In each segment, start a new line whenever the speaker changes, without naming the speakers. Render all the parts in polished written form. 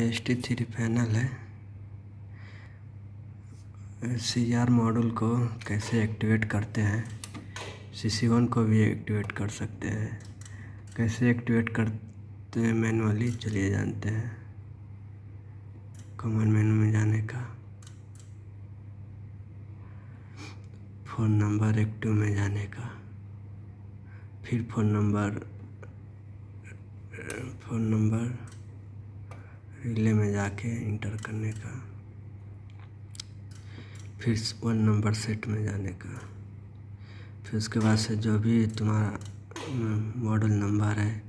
ST3 panel है। CR module को कैसे एक्टिवेट करते हैं, CC1 को भी एक्टिवेट कर सकते हैं। कैसे एक्टिवेट करते हैं मैनुअली, चलिए जानते हैं। कमांड मेनू में जाने का, फ़ोन नंबर एक्टिव में जाने का, फिर फ़ोन नंबर रिले में जाके इंटर करने का, फिर 1 नंबर सेट में जाने का, फिर उसके बाद से जो भी तुम्हारा मॉडल नंबर है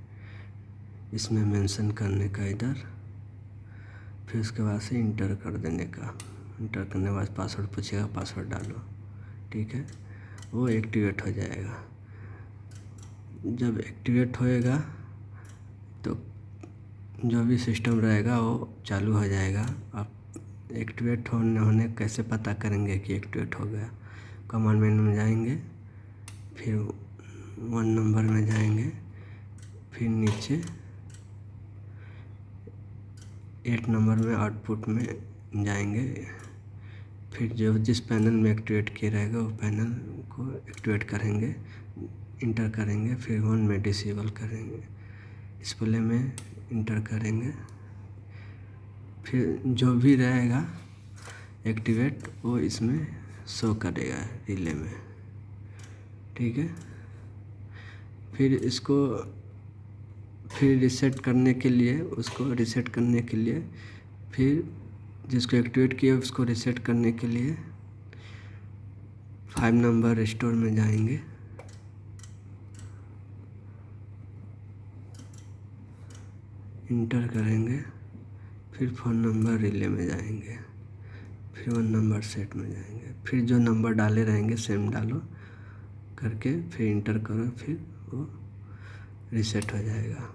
इसमें मेंशन करने का इधर, फिर उसके बाद से इंटर कर देने का। इंटर करने के बाद पासवर्ड पूछेगा, पासवर्ड डालो, ठीक है, वो एक्टिवेट हो जाएगा। जब एक्टिवेट होएगा तो जो भी सिस्टम रहेगा वो चालू हो जाएगा। आप एक्टिवेट होने कैसे पता करेंगे कि एक्टिवेट हो गया? कमांड मेनू में जाएंगे, फिर 1 नंबर में जाएंगे, फिर नीचे 8 नंबर में आउटपुट में जाएंगे, फिर जो जिस पैनल में एक्टिवेट किया रहेगा वो पैनल को एक्टिवेट करेंगे, इंटर करेंगे, फिर 1 में डिसेबल करेंगे, डिस्प्ले में इंटर करेंगे, फिर जो भी रहेगा एक्टिवेट वो इसमें शो करेगा रिले में, ठीक है। फिर इसको रीसेट करने के लिए, उसको रीसेट करने के लिए, फिर जिसको एक्टिवेट किया उसको रीसेट करने के लिए 5 नंबर रिस्टोर में जाएंगे, इंटर करेंगे, फिर फ़ोन नंबर रिले में जाएंगे, फिर 1 नंबर सेट में जाएंगे, फिर जो नंबर डाले रहेंगे सेम डालो करके फिर इंटर करो, फिर वो रीसेट हो जाएगा।